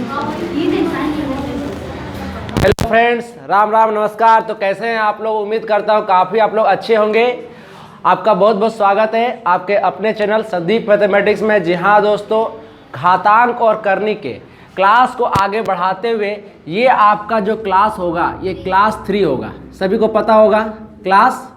Hello friends, Ram Ram नमस्कार। तो कैसे हैं आप लोग? उम्मीद करता हूँ काफ़ी आप लोग अच्छे होंगे। आपका बहुत बहुत स्वागत है आपके अपने चैनल संदीप मैथमेटिक्स में। जी हाँ दोस्तों, घातांक और करनी के क्लास को आगे बढ़ाते हुए ये आपका जो क्लास होगा ये क्लास 3 होगा। सभी को पता होगा क्लास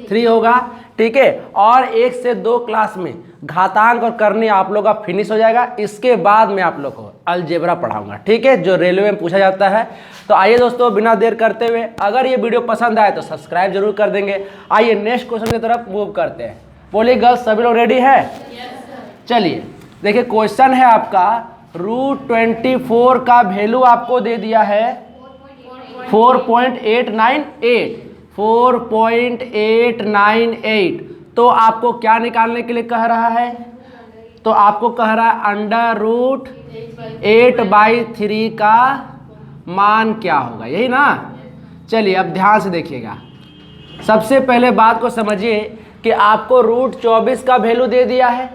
3 होगा, ठीक है। और 1 से 2 क्लास में घातांक और करनी आप लोग का फिनिश हो जाएगा। इसके बाद मैं आप लोग को अलजेब्रा पढ़ाऊंगा, ठीक है, जो रेलवे में पूछा जाता है। तो आइए दोस्तों, बिना देर करते हुए, अगर ये वीडियो पसंद आए तो सब्सक्राइब जरूर कर देंगे। आइए नेक्स्ट क्वेश्चन की तरफ मूव करते हैं। बोलिए गर्ल्स, सभी लोग रेडी है? चलिए देखिए, क्वेश्चन है आपका √24 का वैल्यू आपको दे दिया है 4.898। तो आपको क्या निकालने के लिए कह रहा है? तो आपको कह रहा है √8/3 का मान क्या होगा, यही ना। चलिए अब ध्यान से देखिएगा। सबसे पहले बात को समझिए कि आपको √24 का वैल्यू दे दिया है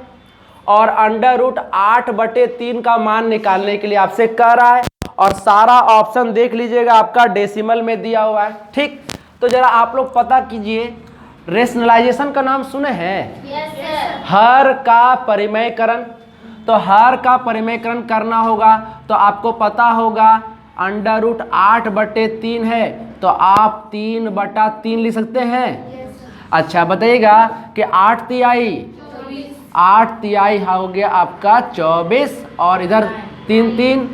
और √8/3 का मान निकालने के लिए आपसे कह रहा है। और सारा ऑप्शन देख लीजिएगा, आपका डेसिमल में दिया हुआ है, ठीक। तो जरा आप लोग पता कीजिए, रेशनलाइजेशन का नाम सुने हैं? हर का परिमयकरण। तो हर का परिमयकरण करना होगा तो आपको पता होगा √8/3 है, तो आप 3/3 लिख सकते हैं। अच्छा बताइएगा कि 8 तिहाई हो गया आपका 24 और इधर 3 3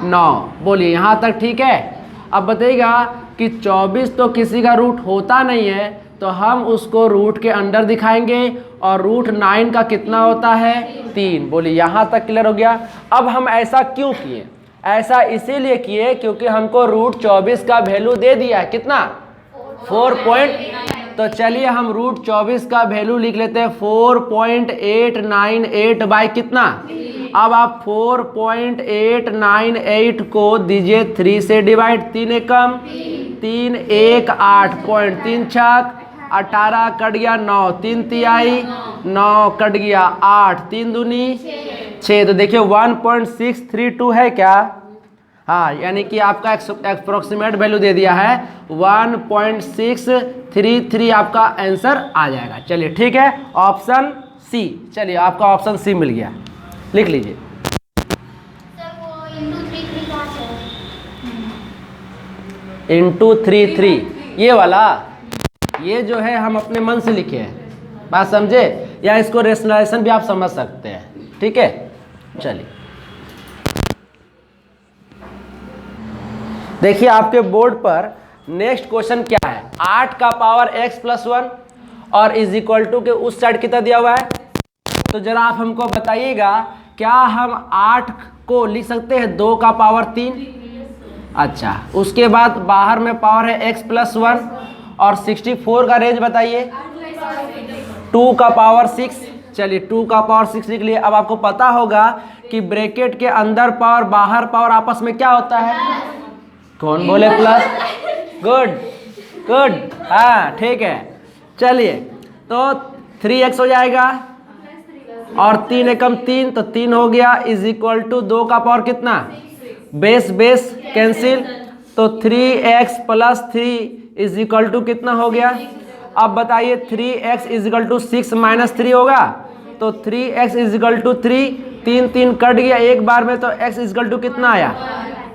9। बोलिए यहाँ तक ठीक है। अब बताइएगा कि 24 तो किसी का रूट होता नहीं है, तो हम उसको रूट के अंदर दिखाएंगे। और √9 का कितना होता है? 3। बोलिए यहाँ तक क्लियर हो गया। अब हम ऐसा क्यों किए? ऐसा इसीलिए किए क्योंकि हमको √24 का वैल्यू दे दिया है। कितना? 4 पॉइंट। तो चलिए हम √24 का वैल्यू लिख लेते हैं 4.898 बाई कितना। अब आप 4.898 को दीजिए 3 से डिवाइड। 3 एकम 3 1 8.3 छक 18 कट गया 9 3 तिहाई 9 कट गया 8 3 दूनी 6। तो देखिए 1.632 है क्या? हाँ, यानी कि आपका अप्रोक्सीमेट वैल्यू दे दिया है 1.633 आपका आंसर आ जाएगा। चलिए ठीक है, ऑप्शन सी। चलिए आपका ऑप्शन सी मिल गया, लिख लीजिए। *33 ये वाला, ये जो है हम अपने मन से लिखे हैं, बात समझे? या इसको रेशनलाइजेशन भी आप समझ सकते हैं, ठीक है। चलिए देखिए आपके बोर्ड पर नेक्स्ट क्वेश्चन क्या है। 8 का पावर x+1 और इज इक्वल टू के उस साइड कितना दिया हुआ है। तो जरा आप हमको बताइएगा, क्या हम 8 को लिख सकते हैं 2 का पावर 3? अच्छा, उसके बाद बाहर में पावर है x+1 और 64 का रेंज बताइए। 2 का पावर 6। चलिए 2 का पावर 6 लिख लिए। अब आपको पता होगा कि ब्रैकेट के अंदर पावर बाहर पावर आपस में क्या होता है? कौन बोले प्लस? गुड गुड, हाँ ठीक है। चलिए तो 3x हो जाएगा और 3 एकम 3, तो 3 हो गया इज इक्वल टू 2 का पावर कितना? बेस बेस कैंसिल, तो 3x + 3 इज इक्वल टू कितना हो गया? अब बताइए 3x इज इक्वल टू 6 - 3 होगा, तो 3x is equal to 3। 3 3 cut गया एक बार में, तो x इज इक्वल टू कितना आया?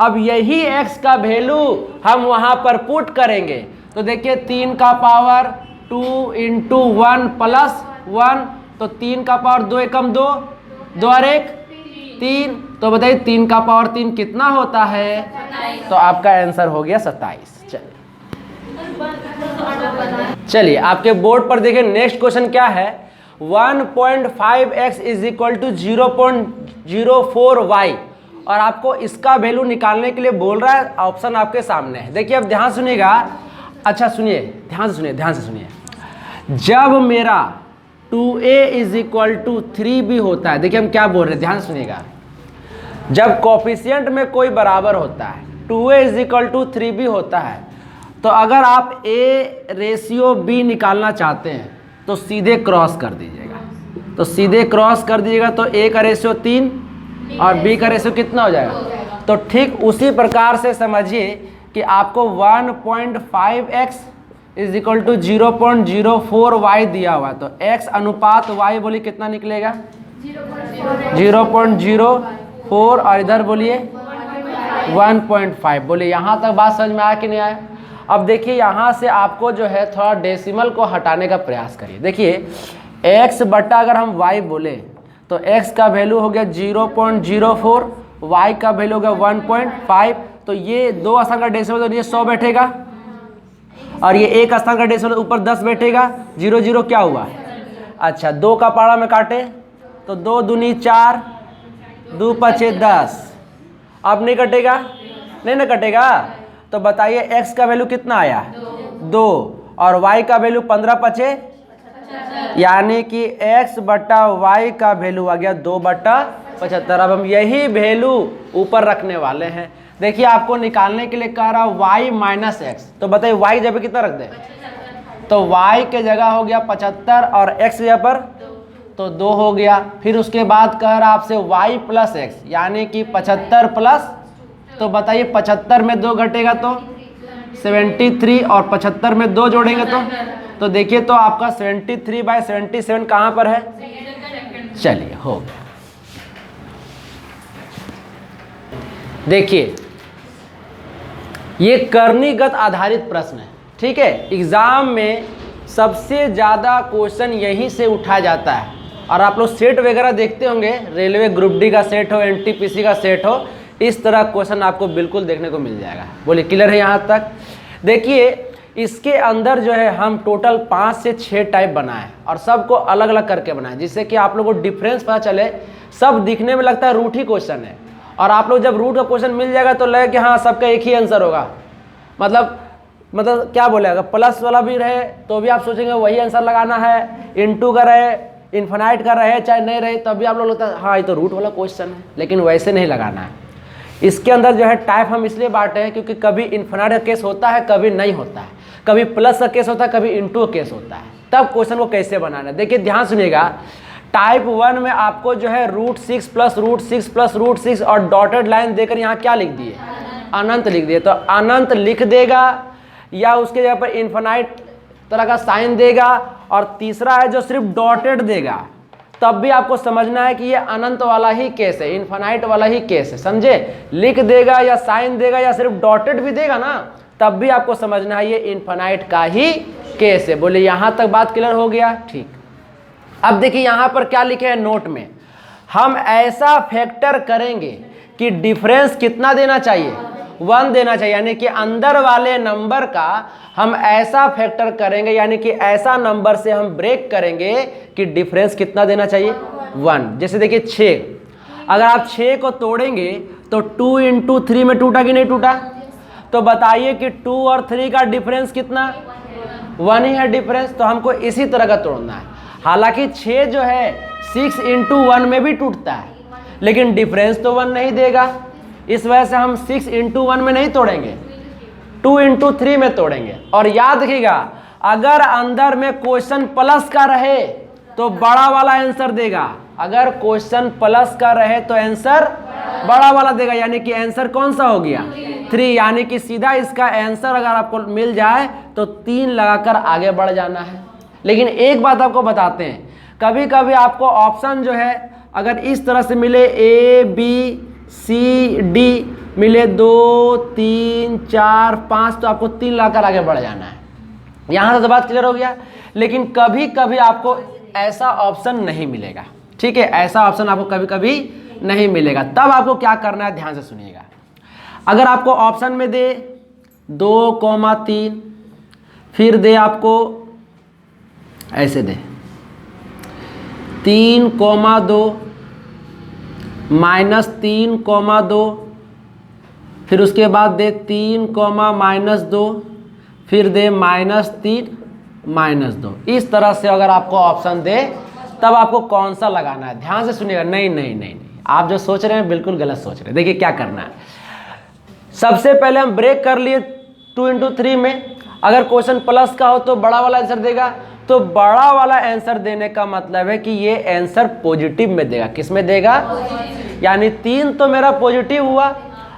अब यही x का वैल्यू हम वहां पर पुट करेंगे। तो देखिए 3 का पावर 2 × 1 + 1, तो 3 का पावर 2 एकम 2, 2 और 1 3। तो बताइए 3 का पावर 3 कितना होता है? तो आपका आंसर हो गया 27। चलिए आपके बोर्ड पर देखिए नेक्स्ट क्वेश्चन क्या है। 1.5x is equal to 0.04y और आपको इसका वैल्यू निकालने के लिए बोल रहा है। ऑप्शन आपके सामने है, देखिए अब ध्यान सुनिएगा। अच्छा सुनिए, ध्यान से सुनिए। जब मेरा 2a is equal to 3b होता है, देखिए हम क्या बोल रहे हैं, ध्यान सुनिएगा। जब कोफिशिएंट में कोई बराबर होता है, 2a is equal to 3b होता है, तो अगर आप a/b निकालना चाहते हैं तो सीधे क्रॉस कर दीजिएगा। तो सीधे क्रॉस कर दीजिएगा तो a का रेशियो 3 और b का रेशियो कितना हो जाएगा? तो ठीक उसी प्रकार से समझिए कि आपको 1.5x is equal to 0.04y दिया हुआ, तो x अनुपात y बोलिए कितना निकलेगा 0.04 और इधर बोलिए 1.5। बोलिए यहाँ तक बात समझ में आया कि नहीं आया। अब देखिए यहाँ से आपको जो है थोड़ा डेसिमल को हटाने का प्रयास करिए। देखिए x बटा अगर हम y बोले तो x का वैल्यू हो गया 0.04, y का वैल्यू हो गया 1.5, तो ये 2 स्थान का डेसिमल तो ये 100 बैठेगा और ये 1 स्थान का डेसिमल ऊपर 10 बैठेगा। 0 0 क्या हुआ, अच्छा 2 का पारा में काटे तो 2 दूनी 4, 2 पचे 10, अब नहीं कटेगा, नहीं ना कटेगा। तो बताइए x का वैल्यू कितना आया 2 और y का वैल्यू 15 पचे, यानी कि x बटा y का वैल्यू आ गया 2/75। अब हम यही वैल्यू ऊपर रखने वाले हैं। देखिए आपको निकालने के लिए कह रहा y माइनस एक्स, तो बताइए y जगह कितना रख दें, तो y के जगह हो गया 75 और x जगह पर तो 2 हो गया। फिर उसके बाद कह रहा आपसे y प्लस एक्स, यानी कि 75 प्लस, तो बताइए 75 में 2 घटेगा तो 73 और 75 में 2 जोड़ेंगे तो देखिए तो आपका 73/77 कहाँ पर है, चलिए हो गया। देखिए ये करणीगत आधारित प्रश्न है, ठीक है। एग्जाम में सबसे ज़्यादा क्वेश्चन यहीं से उठाया जाता है। और आप लोग सेट वगैरह देखते होंगे, रेलवे ग्रुप डी का सेट हो, एनटीपीसी का सेट हो, इस तरह क्वेश्चन आपको बिल्कुल देखने को मिल जाएगा। बोलिए क्लियर है यहाँ तक। देखिए इसके अंदर जो है हम टोटल 5 से 6 टाइप बनाए और सबको अलग अलग करके बनाए, जिससे कि आप लोगों को डिफरेंस पता चले। सब दिखने में लगता है रूट ही क्वेश्चन है, और आप लोग जब रूट का क्वेश्चन मिल जाएगा तो लगे कि हाँ सबका एक ही आंसर होगा। मतलब क्या बोले, अगर प्लस वाला भी रहे तो भी आप सोचेंगे वही आंसर लगाना है, इनटू का रहे, इन्फिनाइट का रहे, चाहे नहीं रहे तब भी आप लोग लगता है हाँ ये तो रूट वाला क्वेश्चन है, लेकिन वैसे नहीं लगाना है। इसके अंदर जो है टाइप हम इसलिए बांटे हैं क्योंकि कभी इन्फिनाइट का केस होता है, कभी नहीं होता है, कभी प्लस का केस होता है, कभी इनटू का केस होता है। तब क्वेश्चन को कैसे बनाना है, देखिए ध्यान सुनिएगा। टाइप 1 में आपको जो है √6 प्लस √6 प्लस √6 और डॉटेड लाइन देकर यहाँ क्या लिख दिए, अनंत लिख दिए। तो अनंत लिख देगा या उसके जगह पर इन्फिनाइट तरह का साइन देगा, और तीसरा है जो सिर्फ डॉटेड देगा, तब भी आपको समझना है कि ये अनंत वाला ही केस है, इन्फिनाइट वाला ही केस है, समझे। लिख देगा या साइन देगा या सिर्फ डॉटेड भी देगा ना, तब भी आपको समझना है ये इन्फिनाइट का ही केस है। बोले यहाँ तक बात क्लियर हो गया, ठीक। अब देखिए यहाँ पर क्या लिखे हैं नोट में, हम ऐसा फैक्टर करेंगे कि डिफरेंस कितना देना चाहिए, 1 देना चाहिए, यानी कि अंदर वाले नंबर का हम ऐसा फैक्टर करेंगे, यानी कि ऐसा नंबर से हम ब्रेक करेंगे कि डिफरेंस कितना देना चाहिए 1। जैसे देखिए 6, अगर आप 6 को तोड़ेंगे तो 2 × 3 में टूटा कि नहीं टूटा, तो बताइए कि 2 और 3 का डिफरेंस कितना, 1 ही है डिफरेंस, तो हमको इसी तरह का तोड़ना है। हालांकि 6 जो है 6 × 1 में भी टूटता है, लेकिन डिफरेंस तो 1 नहीं देगा, इस वजह से हम 6 × 1 में नहीं तोड़ेंगे, 2 × 3 में तोड़ेंगे। और याद रखिएगा अगर अंदर में क्वेश्चन प्लस का रहे तो बड़ा वाला आंसर देगा, अगर क्वेश्चन प्लस का रहे तो आंसर बड़ा वाला देगा, यानी कि आंसर कौन सा हो गया 3, यानी कि सीधा इसका आंसर अगर आपको मिल जाए तो 3 लगाकर आगे बढ़ जाना है। लेकिन एक बात आपको बताते हैं, कभी कभी आपको ऑप्शन जो है अगर इस तरह से मिले A B C D मिले 2 3 4 5, तो आपको 3 लगाकर आगे बढ़ जाना है। यहाँ तो बात क्लियर हो गया। लेकिन कभी कभी आपको ऐसा ऑप्शन नहीं मिलेगा, ठीक है, ऐसा ऑप्शन आपको कभी कभी नहीं मिलेगा, तब आपको क्या करना है ध्यान से सुनिएगा। अगर आपको ऑप्शन में दे 2,3, फिर दे आपको ऐसे दे 3,2 -3,2, फिर उसके बाद दे 3, -2, फिर दे -3 -2। इस तरह से अगर आपको ऑप्शन दे तब आपको कौन सा लगाना है, ध्यान से सुनिएगा। नहीं नहीं नहीं नहीं, आप जो सोच रहे हैं बिल्कुल गलत सोच रहे हैं। देखिए क्या करना है, सबसे पहले हम ब्रेक कर लिए 2 × 3 में, अगर क्वेश्चन प्लस का हो तो बड़ा वाला आंसर देगा, तो बड़ा वाला आंसर देने का मतलब है कि ये आंसर पॉजिटिव में देगा। किस में देगा, यानी 3 तो मेरा पॉजिटिव हुआ,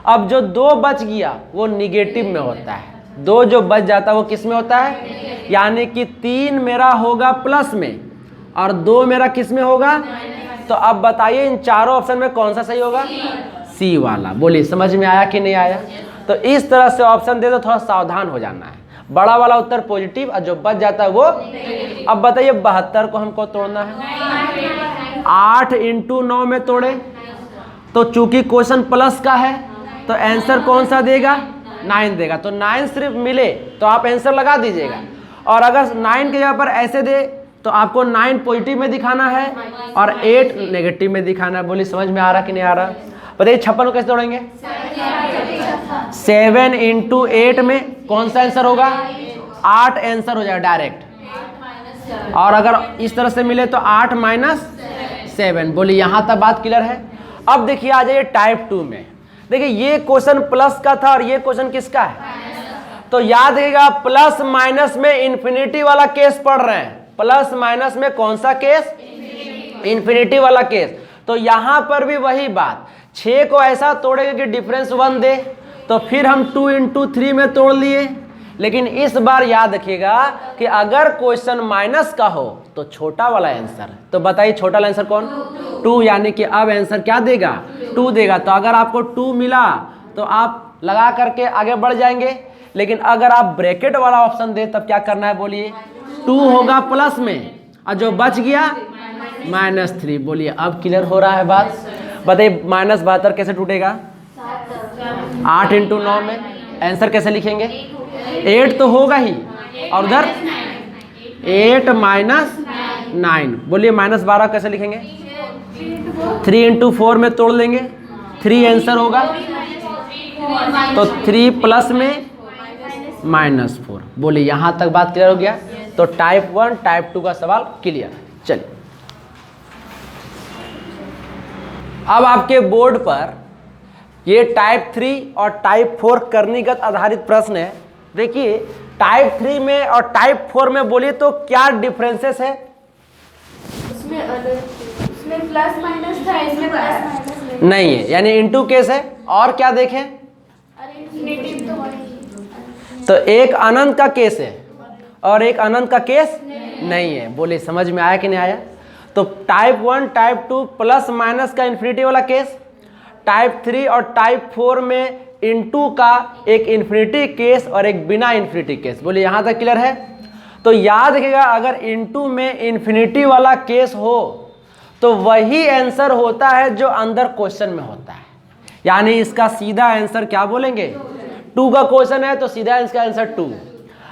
अब जो 2 बच गया वो निगेटिव में होता है, 2 जो बच जाता है वो किस में होता है, यानी कि 3 मेरा होगा प्लस में और 2 मेरा किस में होगा। तो अब बताइए इन चारों ऑप्शन में कौन सा सही होगा, सी वाला। बोलिए समझ में आया कि नहीं आया। तो इस तरह से ऑप्शन दे तो थोड़ा सावधान हो जाना है, बड़ा वाला उत्तर पॉजिटिव और जो बच जाता है वो। अब बताइए 72 को हमको तोड़ना है, 8 × 9 में तोड़े तो चूंकि क्वेश्चन प्लस का है तो आंसर कौन सा देगा, 9 देगा। तो 9 सिर्फ मिले तो आप आंसर लगा दीजिएगा, और अगर 9 के जगह पर ऐसे दे तो आपको 9 पॉजिटिव में दिखाना है और 8 नेगेटिव में दिखाना है। बोलिए समझ में आ रहा कि नहीं आ रहा। बताइए 56 को कैसे तोड़ेंगे, 7 × 8 में कौन सा आंसर होगा, 8 आंसर हो जाएगा डायरेक्ट। और अगर इस तरह से मिले तो 8 - 7। बोलिए यहाँ तक बात क्लियर है। अब देखिए आ जाइए टाइप 2 में। देखिए ये क्वेश्चन प्लस का था और ये क्वेश्चन किसका है, तो याद रखिएगा प्लस माइनस में इन्फिनिटी वाला केस पढ़ रहे हैं। प्लस माइनस में कौन सा केस, इन्फिनिटी वाला केस। तो यहां पर भी वही बात, 6 को ऐसा तोड़ेंगे कि डिफरेंस 1 दे, तो फिर हम 2 × 3 में तोड़ लिए। लेकिन इस बार याद रखिएगा कि अगर क्वेश्चन माइनस का हो तो छोटा वाला आंसर। तो बताइए छोटा वाला आंसर कौन, 2, यानी कि अब आंसर क्या देगा, 2 देगा। तो अगर आपको 2 मिला तो आप लगा करके आगे बढ़ जाएंगे। लेकिन अगर आप ब्रैकेट वाला ऑप्शन दे तब क्या करना है, बोलिए 2 होगा प्लस में और जो बच गया -3। बोलिए अब क्लियर हो रहा है बात। बताइए -72 कैसे टूटेगा, 8 × 9 में आंसर कैसे लिखेंगे, 8 तो होगा ही और उधर 8 - 9। बोलिए -12 कैसे लिखेंगे, 3 × 4 में तोड़ लेंगे, 3 आंसर होगा। तो 3 प्लस में -4। बोलिए यहाँ तक बात क्लियर हो गया। तो टाइप 1 टाइप 2 का सवाल क्लियर। चलिए अब आपके बोर्ड पर ये टाइप 3 और टाइप 4 कर्णीगत आधारित प्रश्न है। देखिए टाइप 3 में और टाइप 4 में बोलिए तो क्या डिफरेंसेस है। उसमें प्लस माइनस था, इसमें प्लस माइनस नहीं है, यानी इनटू केस है। और क्या देखें, तो एक अनंत का केस है और एक अनंत का केस नहीं है। बोले समझ में आया कि नहीं आया। तो टाइप 1 टाइप 2 प्लस माइनस का इन्फिनिटी वाला केस, टाइप 3 और टाइप 4 में इनटू का एक इन्फिनिटी केस और एक बिना इन्फिनिटी केस। बोलिए यहाँ तक क्लियर है। तो याद रखिएगा अगर इनटू में इन्फिनिटी वाला केस हो तो वही आंसर होता है जो अंदर क्वेश्चन में होता है, यानी इसका सीधा आंसर क्या बोलेंगे, 2 का क्वेश्चन है तो सीधा इसका आंसर 2।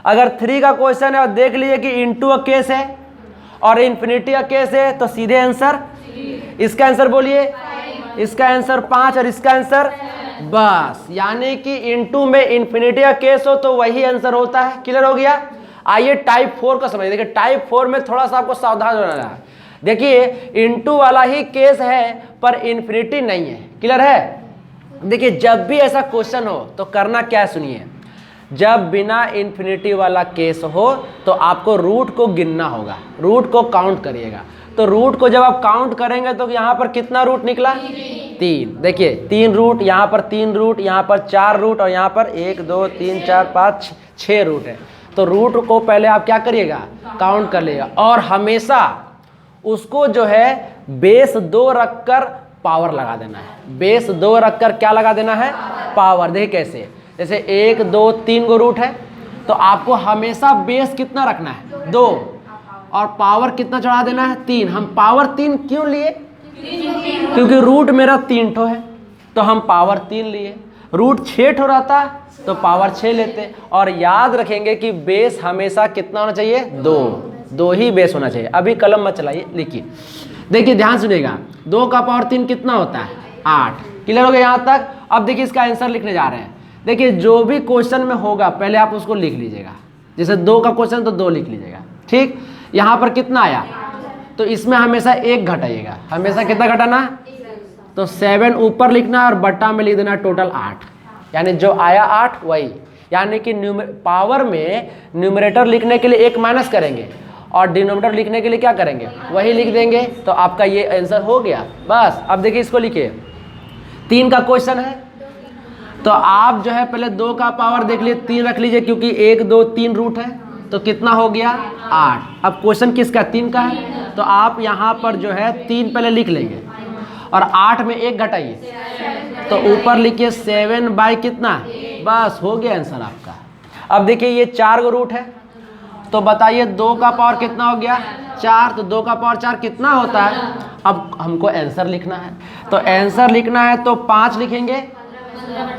अगर 3 का क्वेश्चन है और देख लीजिए कि इनटू का केस है और इन्फिनिटी का केस है तो सीधे आंसर, इसका आंसर बोलिए, इसका आंसर 5 और इसका आंसर बस, यानी कि इनटू में इन्फिनिटी का केस हो तो वही आंसर होता है। क्लियर हो गया। आइए टाइप 4 का समझिए। देखिए टाइप 4 में थोड़ा सा आपको सावधान रहना है। देखिए इनटू वाला ही केस है पर इन्फिनिटी नहीं है। क्लियर है। देखिए जब भी ऐसा क्वेश्चन हो तो करना क्या है, सुनिए। जब बिना इन्फिनिटी वाला केस हो तो आपको रूट को गिनना होगा, रूट को काउंट करिएगा। तो रूट को जब आप काउंट करेंगे तो यहाँ पर कितना रूट निकला, 3। देखिए 3 रूट, यहाँ पर 3 रूट, यहाँ पर 4 रूट और यहाँ पर 1 2 3 4 5 6 रूट है। तो रूट को पहले आप क्या करिएगा, काउंट कर लीजिएगा। और हमेशा उसको जो है बेस 2 रखकर पावर लगा देना है। बेस 2 रखकर क्या लगा देना है, पावर। देखिए कैसे, जैसे 1 2 3 गो रूट है तो आपको हमेशा बेस कितना रखना है, 2, और पावर कितना चढ़ा देना है, 3। हम पावर 3 क्यों लिए, क्योंकि रूट मेरा 3 ठो है तो हम पावर 3 लिए। रूट 6 ठो रहता तो पावर 6 लेते। और याद रखेंगे कि बेस हमेशा कितना होना चाहिए, 2 ही बेस होना चाहिए। अभी कलम मत चलाइए, लिखिए। देखिए ध्यान सुनिएगा, 2 का पावर 3 कितना होता है, 8। क्लियर हो गया यहाँ तक। अब देखिए इसका आंसर लिखने जा रहे हैं। देखिए जो भी क्वेश्चन में होगा पहले आप उसको लिख लीजिएगा। जैसे 2 का क्वेश्चन तो 2 लिख लीजिएगा, ठीक। यहाँ पर कितना आया तो इसमें हमेशा 1 घटाइएगा। हमेशा कितना घटाना, तो 7 ऊपर लिखना और बट्टा में लिख देना टोटल 8, यानी जो आया 8 वही। यानी कि पावर में न्यूमरेटर लिखने के लिए 1 माइनस करेंगे और डिनोमिनेटर लिखने के लिए क्या करेंगे, वही लिख देंगे। तो आपका ये आंसर हो गया बस। अब देखिए इसको लिखिए, 3 का क्वेश्चन है तो आप जो है पहले 2 का पावर देख लीजिए, 3 रख लीजिए, क्योंकि 1 2 3 रूट है, तो कितना हो गया 8। अब क्वेश्चन किसका 3 का है, तो आप यहाँ पर जो है 3 पहले लिख लेंगे और 8 में 1 घटाइए, तो ऊपर लिखिए 7 बाई कितना, बस हो गया आंसर आपका। अब देखिए ये 4 गो रूट है, तो बताइए 2 का पावर कितना हो गया 4, तो 2 का पावर 4 कितना होता है। अब हमको आंसर लिखना है, तो आंसर लिखना है तो 5 लिखेंगे,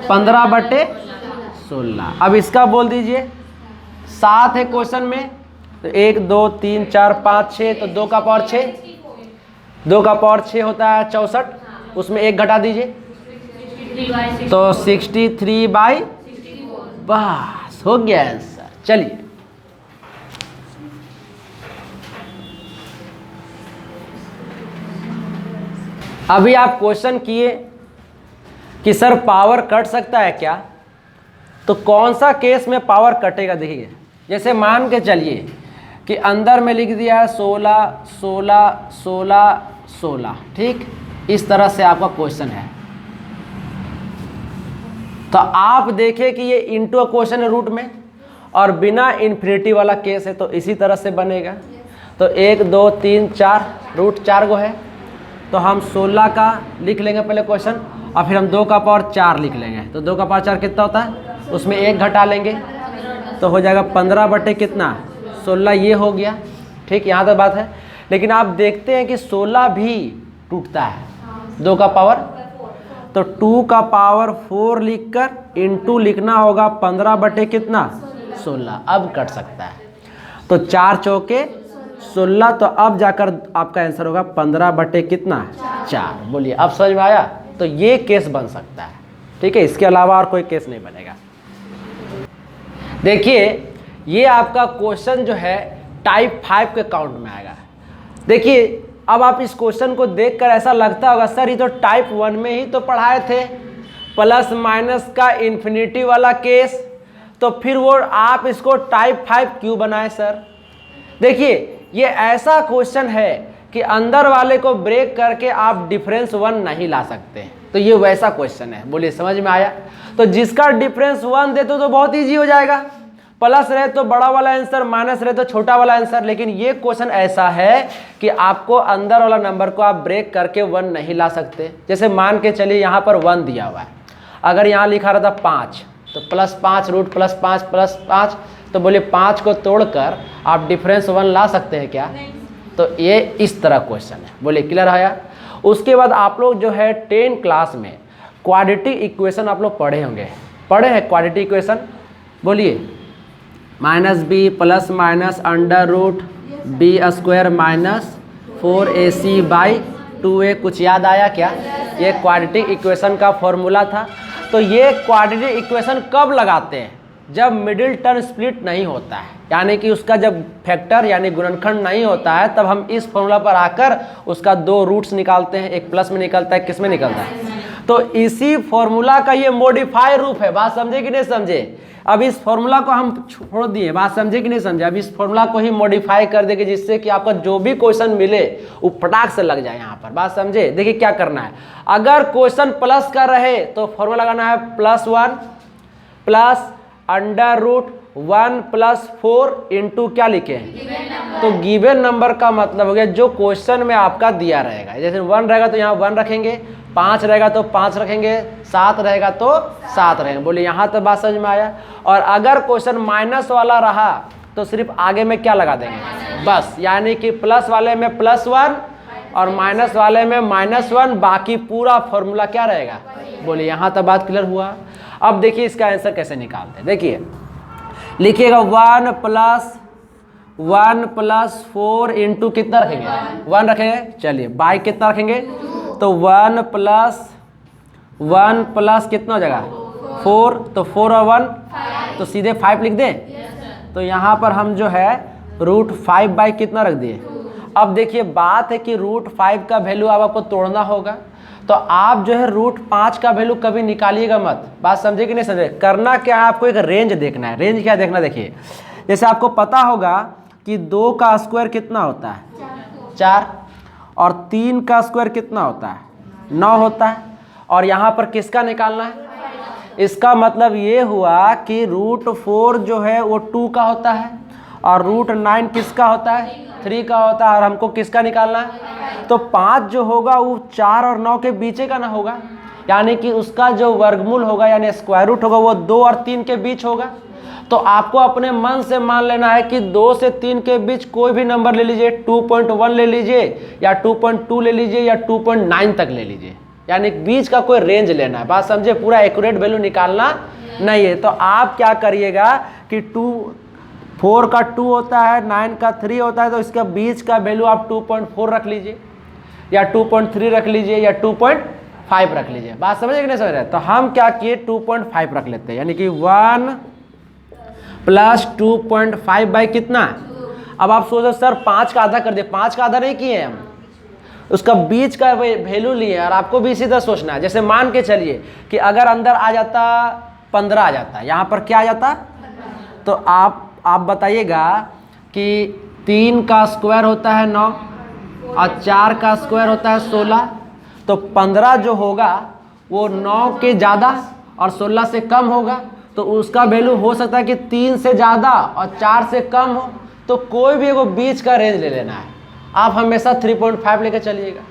15/16। अब इसका बोल दीजिए 7 है क्वेश्चन में, तो 1 2 3 4 5 6, तो 2 का पावर 6, 2 का पावर 6 होता है 64, उसमें 1 घटा दीजिए, तो 63/, बस हो गया आंसर। चलिए अभी आप क्वेश्चन किए कि सर पावर कट सकता है क्या, तो कौन सा केस में पावर कटेगा देखिए। जैसे मान के चलिए कि अंदर में लिख दिया है 16 16 16 16, ठीक, इस तरह से आपका क्वेश्चन है। तो आप देखें कि ये इंटू क्वेश्चन है रूट में और बिना इन्फिनिटी वाला केस है, तो इसी तरह से बनेगा। तो 1 2 3 4 रूट 4 गो है, तो हम 16 का लिख लेंगे पहले क्वेश्चन, और फिर हम 2 का पावर 4 लिख लेंगे। तो 2 का पावर 4 कितना होता है, उसमें 1 घटा लेंगे, तो हो जाएगा 15 कितना 16, ये हो गया, ठीक, यहाँ तक बात है। लेकिन आप देखते हैं कि 16 भी टूटता है 2 का पावर, तो 2 का पावर 4 लिखकर इंटू लिखना होगा 15 कितना 16, अब कट सकता है। तो 4 चौके 16, तो अब जाकर आपका आंसर होगा 15 कितना 4। बोलिए अब समझ में आया। तो ये केस बन सकता है, ठीक है, इसके अलावा और कोई केस नहीं बनेगा। देखिए ये आपका क्वेश्चन जो है टाइप 5 के काउंट में आएगा। देखिए अब आप इस क्वेश्चन को देखकर ऐसा लगता होगा सर ये तो टाइप 1 में ही तो पढ़ाए थे, प्लस माइनस का इन्फिनिटी वाला केस, तो फिर वो आप इसको टाइप 5 क्यों बनाए सर। देखिए ये ऐसा क्वेश्चन है कि अंदर वाले को ब्रेक करके आप डिफरेंस 1 नहीं ला सकते, तो ये वैसा क्वेश्चन है। बोलिए समझ में आया। तो जिसका डिफरेंस 1 दे तो बहुत इजी हो जाएगा, प्लस रहे तो बड़ा वाला आंसर, माइनस रहे तो छोटा वाला आंसर। लेकिन ये क्वेश्चन ऐसा है कि आपको अंदर वाला नंबर को आप ब्रेक करके 1 नहीं ला सकते। जैसे मान के चलिए यहाँ पर 1 दिया हुआ है, अगर यहाँ लिखा रहता 5, तो +5 रूट +5 +5, तो बोलिए 5 को तोड़कर आप डिफरेंस 1 ला सकते हैं क्या। तो ये इस तरह क्वेश्चन है। बोलिए क्लियर आया। उसके बाद आप लोग जो है 10 क्लास में क्वाड्रेटिक इक्वेशन आप लोग पढ़े होंगे, पढ़े हैं क्वाड्रेटिक इक्वेशन। बोलिए -b + -√b² -4ac/2a, कुछ याद आया क्या। ये क्वाड्रेटिक इक्वेशन का फॉर्मूला था। तो ये क्वाड्रेटिक इक्वेशन कब लगाते हैं, जब मिडिल टर्म स्प्लिट नहीं होता है, यानी कि उसका जब फैक्टर यानी गुणनखंड नहीं होता है, तब हम इस फॉर्मूला पर आकर उसका 2 रूट्स निकालते हैं, एक प्लस में निकलता है, किस में निकलता है। तो इसी फॉर्मूला का ये मॉडिफाई रूप है। बात समझे कि नहीं समझे। अब इस फॉर्मूला को हम छोड़ दिए, बात समझे कि नहीं समझे। अब इस फॉर्मूला को ही मॉडिफाई कर देंगे जिससे कि आपका जो भी क्वेश्चन मिले वो फटाक से लग जाए यहाँ पर। बात समझे। देखिए क्या करना है, अगर क्वेश्चन प्लस का रहे तो फॉर्मूला लगाना है +1 + √1 + 4 इंटू क्या लिखे हैं, तो गिवन नंबर का मतलब हो गया जो क्वेश्चन में आपका दिया रहेगा। जैसे 1 रहेगा तो यहाँ 1 रखेंगे, 5 रहेगा तो 5 रखेंगे, 7 रहेगा तो 7 रहेंगे। बोलिए यहाँ तक बात समझ में आया। और अगर क्वेश्चन माइनस वाला रहा तो सिर्फ आगे में क्या लगा देंगे, बस, यानी कि प्लस वाले में +1 और माइनस वाले में -1, बाकी पूरा फॉर्मूला क्या रहेगा। बोलिए यहाँ तक बात क्लियर हुआ। अब देखिए इसका आंसर कैसे निकालते हैं। देखिए लिखिएगा 1 + 4 इंटू कितना रखेंगे, 1 रखेंगे। चलिए बाई कितना रखेंगे, तो 1 प्लस कितना हो जाएगा 4, तो 4 और 1 तो सीधे 5 लिख दें। तो यहाँ पर हम जो है √5 कितना रख दिए। अब देखिए बात है कि √5 का वैल्यू आपको तोड़ना होगा, तो आप जो है √5 का वैल्यू कभी निकालिएगा मत। बात समझे कि नहीं समझे। करना क्या है, आपको एक रेंज देखना है। रेंज क्या देखना, देखिए जैसे आपको पता होगा कि 2 का स्क्वायर कितना होता है 4, और 3 का स्क्वायर कितना होता है 9 होता है, और यहाँ पर किसका निकालना है, इसका मतलब ये हुआ कि √4 जो है वो 2 का होता है और √9 किसका होता है, 3 का होता है, और हमको किसका निकालना है, तो 5 जो होगा वो 4 और 9 के बीच का ना होगा, यानी कि उसका जो वर्गमूल होगा यानी स्क्वायर रूट होगा वो 2 और 3 के बीच होगा। तो आपको अपने मन से मान लेना है कि 2 से 3 के बीच कोई भी नंबर ले लीजिए, 2.1 ले लीजिए या 2.2 ले लीजिए या 2.9 तक ले लीजिए, यानी बीच का कोई रेंज लेना है। बात समझे, पूरा एक्यूरेट वैल्यू निकालना नहीं है। तो आप क्या करिएगा कि 4 का 2 होता है, 9 का 3 होता है, तो इसका बीच का वैल्यू आप 2.4 रख लीजिए या 2.3 रख लीजिए या 2.5 रख लीजिए। बात समझे कि नहीं समझ रहे? तो हम क्या किए, 2.5 रख लेते हैं, यानी कि 1 + 2.5 बाई कितना। अब आप सोचो सर 5 का आधा कर दिए, 5 का आधा नहीं किए हम, उसका बीच का वैल्यू लिए। और आपको भी इसी तरह सोचना है, जैसे मान के चलिए कि अगर अंदर आ जाता 15 आ जाता, यहाँ पर क्या आ जाता, तो आप बताइएगा कि 3 का स्क्वायर होता है 9 और 4 का स्क्वायर होता है 16, तो 15 जो होगा वो 9 के ज़्यादा और 16 से कम होगा, तो उसका वैल्यू हो सकता है कि 3 से ज़्यादा और 4 से कम हो। तो कोई भी एगो बीच का रेंज ले लेना है, आप हमेशा 3.5 लेकर चलिएगा।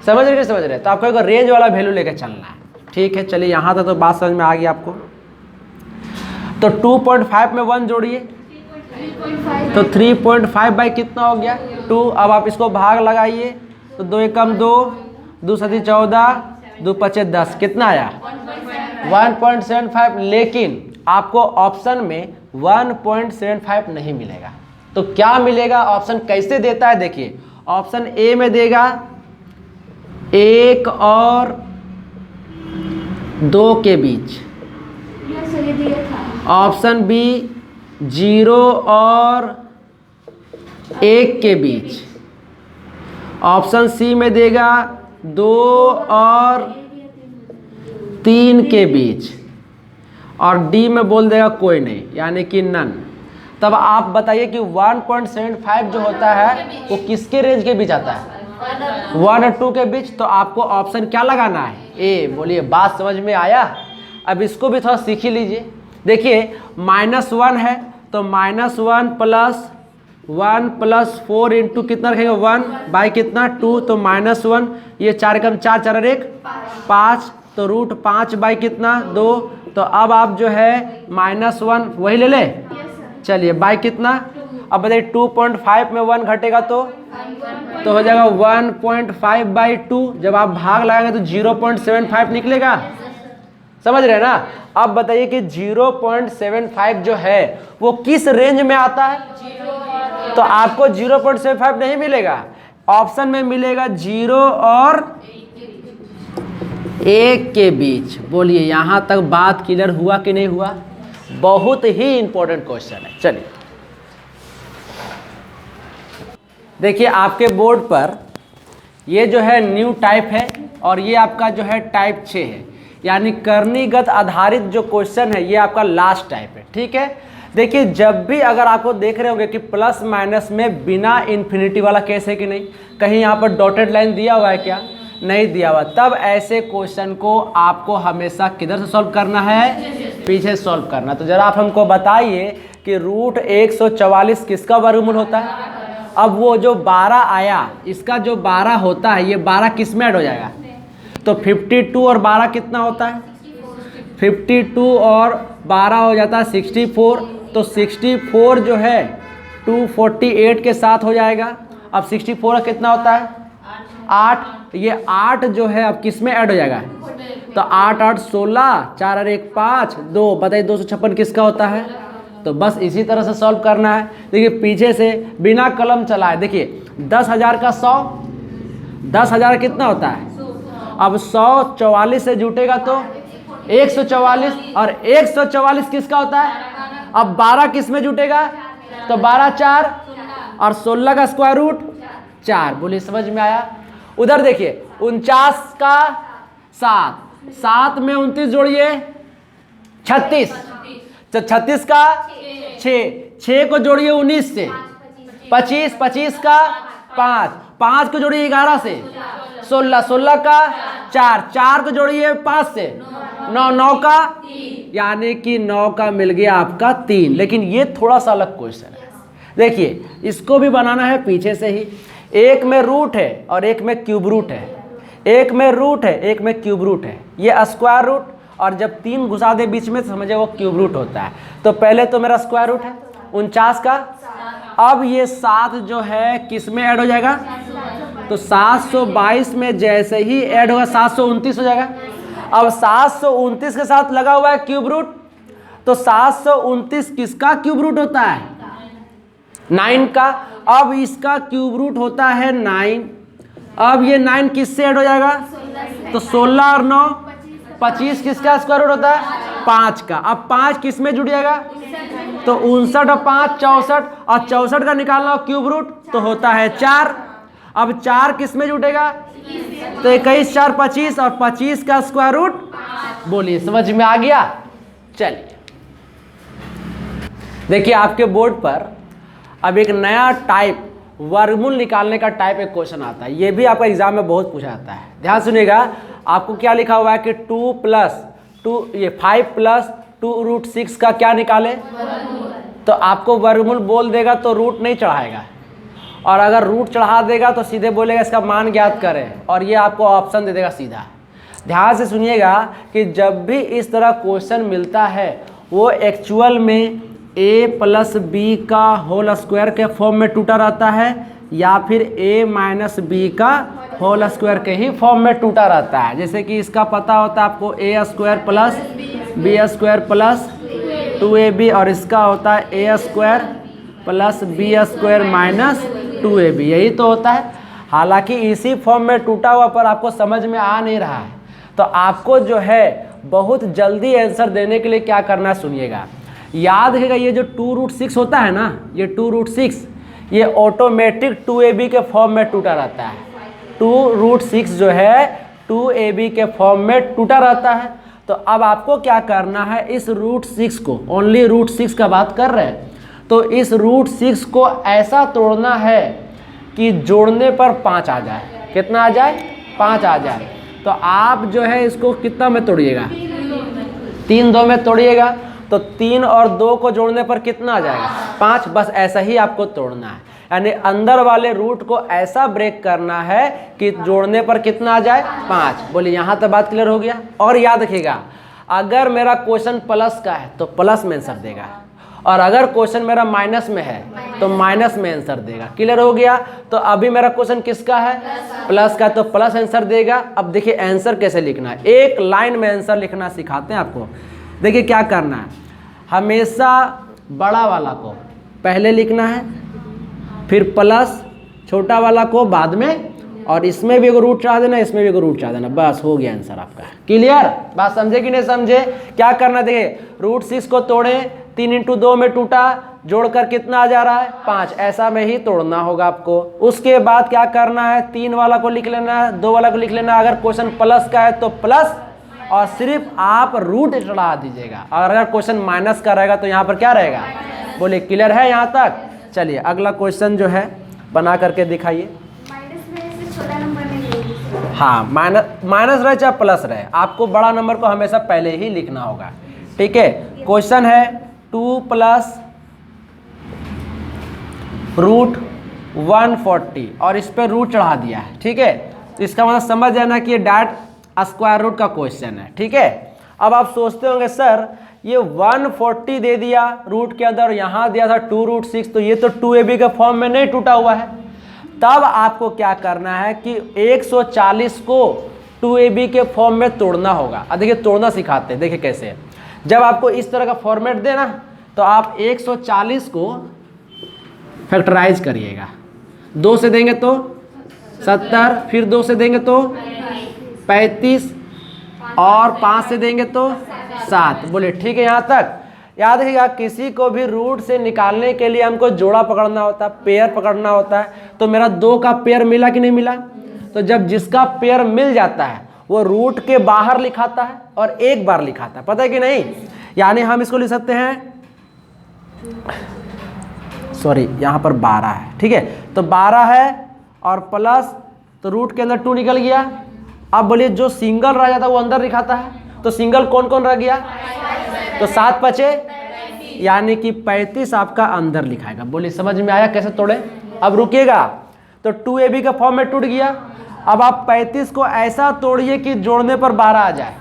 समझ रहे समझ रहे? तो आपको एक रेंज वाला वैल्यू लेकर चलना है। ठीक है, चलिए यहाँ तक तो बात समझ में आ गई आपको। तो 2.5 में 1 जोड़िए, तो 3.5 बाई कितना हो गया, 2। अब आप इसको भाग लगाइए, तो 2 एकम 2, 2 सती 14, 2 पचे 10, कितना आया 1.75। लेकिन आपको ऑप्शन में 1.75 नहीं मिलेगा, तो क्या मिलेगा, ऑप्शन कैसे देता है देखिए। ऑप्शन ए में देगा 1 और 2 के बीच, ऑप्शन बी 0 और 1 के बीच, ऑप्शन सी में देगा 2 और 3 के बीच, और डी में बोल देगा कोई नहीं, यानी कि नन। तब आप बताइए कि 1.75 जो होता है वो किसके रेंज के बीच आता है, 1 और 2 के बीच। तो आपको ऑप्शन क्या लगाना है, ए। बोलिए बात समझ में आया? अब इसको भी थोड़ा सीख ही लीजिए। देखिए -1 है, तो -1 + 1 + 4 इंटू कितना रखेंगे 1 बाई कितना 2, तो -1, ये 4 एकम 4, 4 और 1 5, तो √5 बाई कितना 2। तो अब आप जो है -1 वही ले ले, चलिए बाई कितना। अब बताइए 2.5 में 1 घटेगा तो हो जाएगा 1.5 बाई 2। जब आप भाग लगाएंगे तो 0.75 निकलेगा। समझ रहे हैं ना? अब बताइए कि 0.75 जो है वो किस रेंज में आता है, तो आपको 0.75 नहीं मिलेगा, ऑप्शन में मिलेगा 0 और 1 के बीच। बोलिए यहाँ तक बात क्लियर हुआ कि नहीं हुआ? बहुत ही इंपॉर्टेंट क्वेश्चन है। चलिए देखिए आपके बोर्ड पर ये जो है न्यू टाइप है और ये आपका जो है टाइप 6 है, यानी करणीगत आधारित जो क्वेश्चन है ये आपका लास्ट टाइप है। ठीक है, देखिए जब भी अगर आपको देख रहे होंगे कि प्लस माइनस में बिना इन्फिनिटी वाला केस है कि नहीं, कहीं यहाँ पर डॉटेड लाइन दिया हुआ है क्या, नहीं दिया हुआ, तब ऐसे क्वेश्चन को आपको हमेशा किधर से सॉल्व करना है, पीछे सॉल्व करना। तो जरा आप हमको बताइए कि √144 किसका वर्गमूल होता है। अब वो जो 12 आया, इसका जो 12 होता है, ये 12 किस में ऐड हो जाएगा, तो 52 और 12 कितना होता है, 52 और 12 हो जाता है 64। तो 64 जो है 248 के साथ हो जाएगा। अब 64 कितना होता है 8, ये 8 जो है अब किस में ऐड हो जाएगा, तो 8 8 16, 4 और 1 5, 2 बताइए 256 किसका होता है। तो बस इसी तरह से सॉल्व करना है। देखिए पीछे से बिना कलम चलाए, देखिए 10,000 का 100, 10,000 कितना होता है, अब 144 से जुटेगा तो 144, और 144 किसका होता है, अब 12 किस में जुटेगा, तो 12 4 और 16 का स्क्वायर रूट 4। बोलिए समझ में आया? उधर देखिए 49 का 7, 7 में 29 जोड़िए 36, तो 36 का 6, 6 को जोड़िए 19 से 25, 25 का 5, 5 को जोड़िए 11 से 16, 16 का 4, 4 को जोड़िए 5 से 9, 9 का यानी कि 9 का मिल गया आपका 3। लेकिन ये थोड़ा सा अलग क्वेश्चन है। देखिए इसको भी बनाना है पीछे से ही। एक में रूट है और एक में क्यूब रूट है, एक में रूट है एक में क्यूब रूट है। ये स्क्वायर रूट और जब 3 घुसा दे बीच में तो समझे वो क्यूब रूट होता है। तो पहले तो मेरा स्क्वायर रूट है 49 का। अब ये 7 जो है किस में ऐड हो जाएगा, तो 722 में जैसे ही ऐड होगा 729 हो जाएगा। अब 729 के साथ लगा हुआ है क्यूब रूट, तो 729 किसका क्यूब रूट होता है, 9 का। अब इसका क्यूब रूट होता है 9। अब ये 9 किससे ऐड हो जाएगा, तो 16 और 9 25 किसका स्क्वायर रूट होता है, 5 का। अब 5 किस में जुड़ जाएगा, तो 59 और 5 64, और 64 का निकालना हो क्यूब रूट तो होता है 4। अब 4 किस में जुटेगा, तो 21 4 25, और 25 का स्क्वायर रूट। बोलिए समझ में आ गया। चलिए देखिए आपके बोर्ड पर अब एक नया टाइप वर्गमूल निकालने का टाइप एक क्वेश्चन आता है। ये भी आपका एग्जाम में बहुत पूछा जाता है। ध्यान सुनिएगा, आपको क्या लिखा हुआ है कि 2 + 2 ये 5 + 2√6 का क्या निकाले, तो आपको वर्गमूल बोल देगा तो रूट नहीं चढ़ाएगा, और अगर रूट चढ़ा देगा तो सीधे बोलेगा इसका मान ज्ञात करें, और ये आपको ऑप्शन दे देगा सीधा। ध्यान से सुनिएगा कि जब भी इस तरह क्वेश्चन मिलता है वो एक्चुअल में a + b का होल स्क्वायर के फॉर्म में टूटा रहता है, या फिर a - b का होल स्क्वायर के ही फॉर्म में टूटा रहता है। जैसे कि इसका पता होता है आपको a² + b² + 2ab, और इसका होता है a² + b² - 2ab, यही तो होता है। हालांकि इसी फॉर्म में टूटा हुआ पर आपको समझ में आ नहीं रहा है, तो आपको जो है बहुत जल्दी आंसर देने के लिए क्या करना है सुनिएगा। याद रखिएगा ये जो 2√6 होता है ना, ये 2√6 ये ऑटोमेटिक 2ab के फॉर्म में टूटा रहता है। 2√6 जो है 2ab के फॉर्म में टूटा रहता है। तो अब आपको क्या करना है, इस √6 को, ओनली √6 का बात कर रहे हैं, तो इस √6 को ऐसा तोड़ना है कि जोड़ने पर 5 आ जाए। कितना आ जाए, 5 आ जाए। तो आप जो है इसको कितना में तोड़िएगा, 3 2 में तोड़िएगा, तो 3 और 2 को जोड़ने पर कितना आ जाएगा, 5। बस ऐसा ही आपको तोड़ना है, यानी अंदर वाले रूट को ऐसा ब्रेक करना है कि जोड़ने पर कितना आ जाए, 5। बोलिए यहाँ तक बात क्लियर हो गया। और याद रखिएगा, अगर मेरा क्वेश्चन प्लस का है तो प्लस में आंसर देगा, और अगर क्वेश्चन मेरा माइनस में है तो माइनस में आंसर देगा। क्लियर हो गया। तो अभी मेरा क्वेश्चन किसका है, प्लस का, तो प्लस आंसर देगा। अब देखिए आंसर कैसे लिखना है, एक लाइन में आंसर लिखना सिखाते हैं आपको। देखिए क्या करना है, हमेशा बड़ा वाला को पहले लिखना है, फिर प्लस छोटा वाला को बाद में, और इसमें भी एगो रूट चढ़ा देना, इसमें भी एगो रूट चढ़ा देना, बस हो गया आंसर आपका। क्लियर, बात समझे कि नहीं समझे। क्या करना, देखिए √6 को तोड़े, 3 × 2 में टूटा, जोड़कर कितना आ जा रहा है, 5। ऐसा में ही तोड़ना होगा आपको। उसके बाद क्या करना है, 3 वाला को लिख लेना है, 2 वाला को लिख लेना है। अगर क्वेश्चन प्लस का है तो प्लस, और सिर्फ आप रूट चढ़ा दीजिएगा। और अगर क्वेश्चन माइनस का रहेगा तो यहाँ पर क्या रहेगा। बोलिए क्लियर है यहाँ तक। चलिए अगला क्वेश्चन जो है बना करके दिखाइए। हाँ, माइनस रहे चाहे प्लस रहे, आपको बड़ा नंबर को हमेशा पहले ही लिखना होगा। ठीक है, क्वेश्चन है 2 + √140 और इस पे रूट चढ़ा दिया है। ठीक है, तो इसका मतलब समझ जाना कि ये डायरेक्ट स्क्वायर रूट का क्वेश्चन है। ठीक है, अब आप सोचते होंगे सर ये 140 दे दिया रूट के अंदर, यहाँ दिया था 2√6, तो ये तो 2ab के फॉर्म में नहीं टूटा हुआ है। तब आपको क्या करना है कि 140 को 2ab के फॉर्म में तोड़ना होगा। अब देखिए तोड़ना सिखाते हैं, देखिए कैसे। जब आपको इस तरह का फॉर्मेट देना तो आप 140 को फैक्टराइज करिएगा। 2 से देंगे तो 70, फिर 2 से देंगे तो 35, और 5 से देंगे तो 7। बोले ठीक है यहाँ तक। याद रखिएगा, किसी को भी रूट से निकालने के लिए हमको जोड़ा पकड़ना होता है, पेयर पकड़ना होता है। तो मेरा 2 का पेयर मिला कि नहीं मिला, तो जब जिसका पेयर मिल जाता है वो रूट के बाहर लिखाता है और एक बार लिखाता है, पता है कि नहीं। यानी हम इसको लिख सकते हैं, सॉरी यहाँ पर 12 है। ठीक है, तो 12 है और प्लस, तो रूट के अंदर 2 निकल गया। अब बोलिए जो सिंगल रह जाता है वो अंदर दिखाता है, तो सिंगल कौन कौन रह गया, तो 7 बचे, यानी कि 35 आपका अंदर लिखाएगा। बोलिए समझ में आया कैसे तोड़े। अब रुकिएगा, तो 2ab का फॉर्म में टूट गया। अब आप 35 को ऐसा तोड़िए कि जोड़ने पर 12 आ जाए।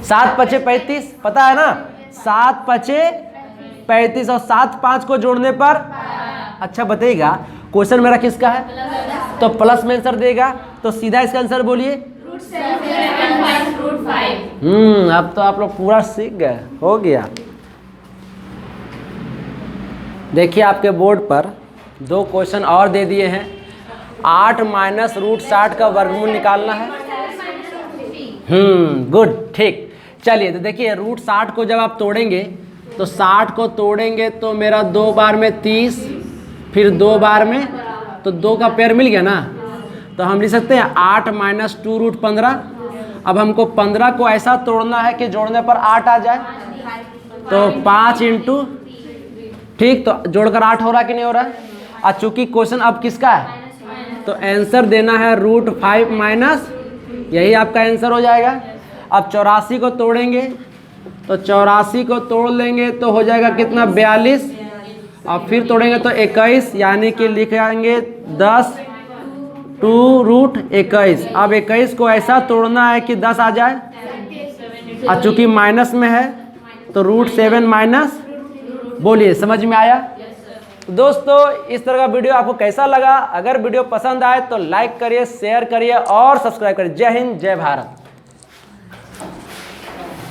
7 पचे 35, पता है ना, 7 पचे 35 और 7 5 को जोड़ने पर, अच्छा बताइएगा क्वेश्चन मेरा किसका है, तो प्लस में आंसर देगा, तो सीधा इसका आंसर बोलिए। अब तो आप लोग पूरा सीख गए, हो गया। देखिए आपके बोर्ड पर 2 क्वेश्चन और दे दिए हैं। 8 माइनस रूट 60 का वर्गमूल निकालना है। गुड, ठीक। चलिए तो देखिए रूट 60 को जब आप तोड़ेंगे तो 60 को तोड़ेंगे तो मेरा 2 बार में 30, फिर 2 बार में, तो 2 का पेयर मिल गया ना, तो हम लिख सकते हैं 8 माइनस 2 रूट 15। अब हमको 15 को ऐसा तोड़ना है कि जोड़ने पर 8 आ जाए, तो 5 इंटू, ठीक, तो जोड़कर 8 हो रहा है कि नहीं हो रहा है। और चूंकि क्वेश्चन अब किसका है, तो आंसर देना है रूट 5 माइनस, यही आपका आंसर हो जाएगा। अब 84 को तोड़ेंगे, तो 84 को तोड़ लेंगे तो हो जाएगा कितना, 42, और फिर तोड़ेंगे तो 21, यानी कि लिखेंगे 10 2 रूट 21। अब 21 को ऐसा तोड़ना है कि 10 आ जाए, और चूंकि माइनस में है तो रूट 7 माइनस। बोलिए समझ में आया। दोस्तों इस तरह का वीडियो आपको कैसा लगा, अगर वीडियो पसंद आए तो लाइक करिए, शेयर करिए और सब्सक्राइब करिए। जय हिंद, जय भारत।